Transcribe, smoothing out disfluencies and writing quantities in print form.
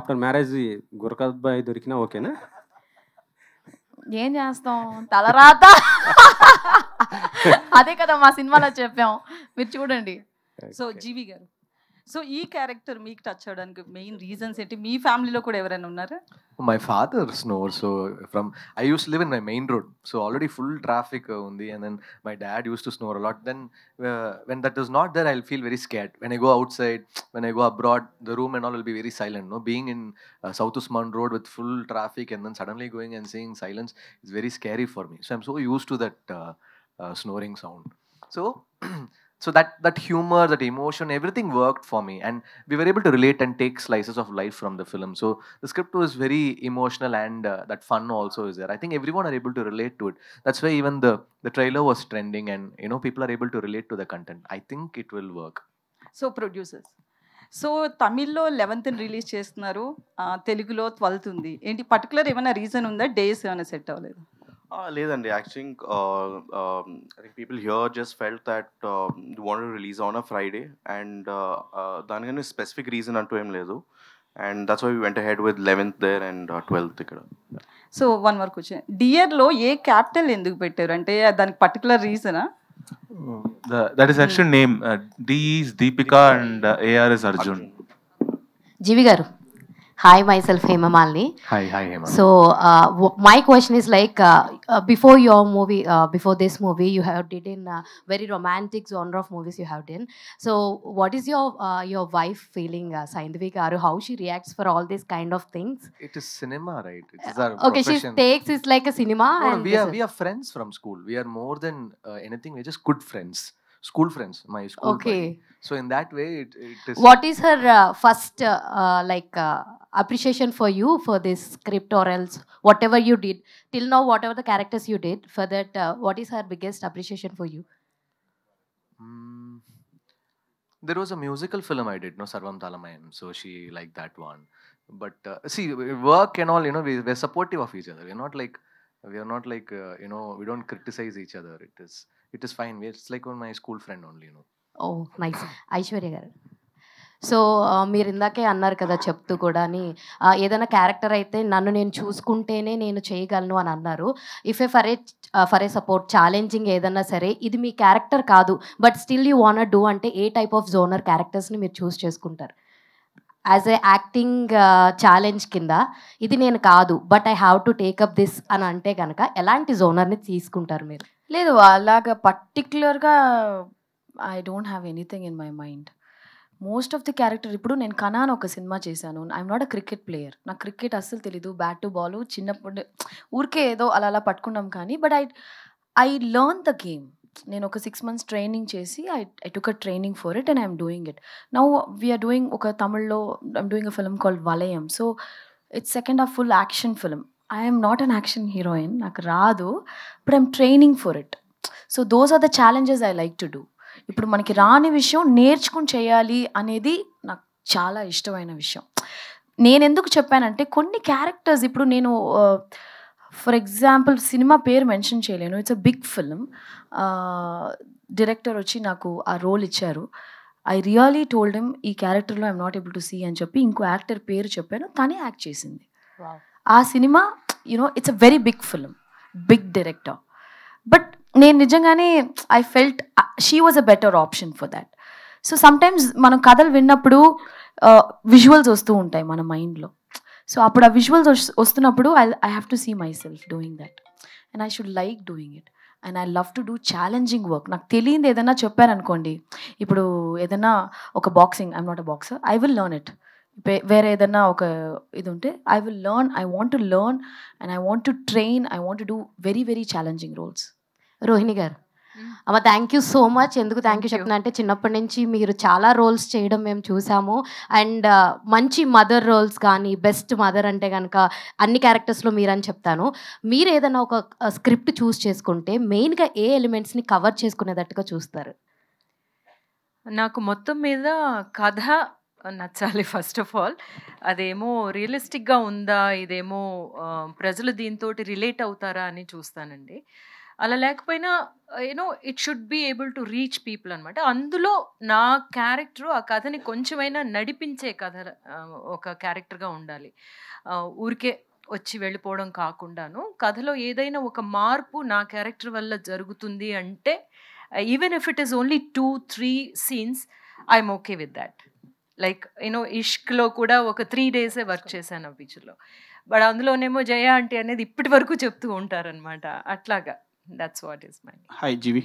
After marriage గురకబ్బాయి దొరికినా ఓకేనా? ఏం చేస్తాం, తలరాత. అదే కదా మా సినిమాలో చెప్పాం, మీరు చూడండి. సో జీవి గారు, సో ఈ క్యారెక్టర్ మీకు టచ్ అవడానికి మెయిన్ రీజన్స్ ఏంటి? మీ ఫ్యామిలీలో కూడా ఎవరైనా ఉన్నారా? My father snores, so I used to live in my main road, so already full traffic undi, and then my dad used to snore a lot. Then when that is not there, I'll feel very scared. When I go outside, when I go abroad, the room and all will be very silent. No, being in South Usman Road with full traffic and then suddenly going and seeing silence is very scary for me. So I'm so used to that snoring sound. So so that humor, that emotion, everything worked for me, and we were able to relate and take slices of life from the film. So the script was very emotional, and that fun also is there. I think everyone are able to relate to it. That's why even the trailer was trending, and people are able to relate to the content. I think it will work. So producers, so తమిళ్లో 11th release చేస్తున్నారు, తెలుగులో 12th ఉంది. ఏంటి particular ఏమైనా reason ఉందా? Days ఏమైనా set అవ్వలేదు? లేదండి, actually I think people here just felt that they wanted to release on a Friday, and దానికన్నా స్పెసిఫిక్ రీజన్ అంటూ ఏం లేదు, and that's why we went ahead with 11th there and 12th ఇక్కడ. So one వరకు వచ్చాయి. డియర్లో ఏ capital ఎందుకు పెట్టారు అంటే దానికి particular రీజనా? That is actually name. D is Deepika and AR is Arjun. జీవి గారు, hi, myself Hema Malini. Hi Hema. So my question is like before your movie, before this movie, you have did in very romantic genre of movies you have done. So what is your wife feeling, Saindhavi garu, how she reacts for all these kind of things? It is cinema, right? It is our Okay, she profession. takes it like a cinema. No, and we are friends from school. We are more than anything. We're just good friends. School friends, my school Okay. buddy. So in that way, it is. What is her first appreciation for you for this script, or else whatever you did till now, whatever the characters you did for that, what is her biggest appreciation for you? There was a musical film I did, no, Sarvam Talamayam. So she liked that one. But see, work and all, we're supportive of each other. We are not like we don't criticize each other. It is fine. It's like my school friend only, Oh, nice. Aishwarya గారు, so మీరు ఇందాకే అన్నారు కదా చెప్తూ కూడా ఏదైనా character అయితే నన్ను నేను చూసుకుంటేనే నేను చేయగలను అని అన్నారు. If for a support challenging ఏదన్నా సరే, ఇది మీ క్యారెక్టర్ కాదు but still you want do అంటే ఏ టైప్ ఆఫ్ జోనర్ క్యారెక్టర్స్ని మీరు చూస్ చేసుకుంటారు? యాజ్ ఏ యాక్టింగ్ ఛాలెంజ్ కింద ఇది నేను కాదు but I have to take up this అని అంటే కనుక ఎలాంటి జోనర్ని తీసుకుంటారు మీరు? లేదు, అలాగా పర్టిక్యులర్గా I don't have anything in my mind. Most of the character, ఇప్పుడు నేను కనాన్ ఒక సినిమా చేశాను. I'm not a cricket player, నాకు క్రికెట్ అస్సలు తెలీదు. బ్యాట్ టు బాల్ చిన్నప్పుడు ఊరికే ఏదో అలా పట్టుకున్నాం కానీ, but I learn the game. నేను ఒక 6 months ట్రైనింగ్ చేసి I took a training for it and I'm doing it. Now we're doing ఒక తమిళ్లో I'm doing a film called Valayam. So it's second half full action film. I'm not an action heroine, నాకు రాదు, but I'm training for it. So those are the challenges I like to do. ఇప్పుడు మనకి రాని విషయం నేర్చుకుని చేయాలి అనేది నాకు చాలా ఇష్టమైన విషయం. నేను ఎందుకు చెప్పానంటే కొన్ని క్యారెక్టర్స్, ఇప్పుడు నేను ఫర్ ఎగ్జాంపుల్ సినిమా పేరు మెన్షన్ చేయలేను, it's a big film. Director వచ్చి నాకు ఆ రోల్ ఇచ్చారు. ఐ రియలీ టోల్డ్ హిమ్ ఈ క్యారెక్టర్లో I'm not able to see అని చెప్పి ఇంకో యాక్టర్ పేరు చెప్పాను, తనే యాక్ట్ చేసింది. ఆ cinema it's a very big film, big director. But నేను నిజంగానే I felt she was a better option for that. So sometimes మనం కథలు విన్నప్పుడు విజువల్స్ వస్తూ ఉంటాయి మన మైండ్లో. సో అప్పుడు ఆ విజువల్స్ వస్తున్నప్పుడు I have to see myself doing that, and I should like doing it, and I love to do challenging work. నాకు తెలియదు ఏదైనా చెప్పారనుకోండి, ఇప్పుడు ఏదైనా ఒక boxing, I'm not a boxer, I will learn it. వేరే ఏదైనా ఒక ఇది ఉంటే I will learn, I want to learn and I want to train, I want to do very very challenging roles. Rohini గారు, అమ్మ థ్యాంక్ యూ సో మచ్. ఎందుకు thank you చెప్తున్నా అంటే చిన్నప్పటి నుంచి మీరు చాలా రోల్స్ చేయడం మేము చూసాము, అండ్ మంచి మదర్ రోల్స్ కానీ, బెస్ట్ మదర్ అంటే కనుక అన్ని క్యారెక్టర్స్లో మీరని చెప్తాను. మీరు ఏదైనా ఒక స్క్రిప్ట్ చూస్ చేసుకుంటే మెయిన్గా ఏ ఎలిమెంట్స్ని కవర్ చేసుకునేటట్టుగా చూస్తారు? నాకు మొత్తం మీద కథ నచ్చాలి ఫస్ట్ ఆఫ్ ఆల్. అదేమో రియలిస్టిక్గా ఉందా, ఇదేమో ప్రజలు దీంతో రిలేట్ అవుతారా అని చూస్తానండి. అలా లేకపోయినా you know it should be able to reach people అనమాట. అందులో నా క్యారెక్టర్ ఆ కథని కొంచెమైనా నడిపించే కథ ఒక క్యారెక్టర్గా ఉండాలి. ఊరికే వచ్చి వెళ్ళిపోవడం కాకుండాను కథలో ఏదైనా ఒక మార్పు నా క్యారెక్టర్ వల్ల జరుగుతుంది అంటే even if it is only 2-3 scenes I'm okay with that. Like you know ఇష్క్లో కూడా ఒక 3 డేసే వర్క్ చేశాను ఆ పిక్చర్లో. బట్ అందులోనేమో జయ ఆంటీ అనేది ఇప్పటి వరకు చెప్తూ ఉంటారనమాట. అట్లాగా that's what is my. Hi G V.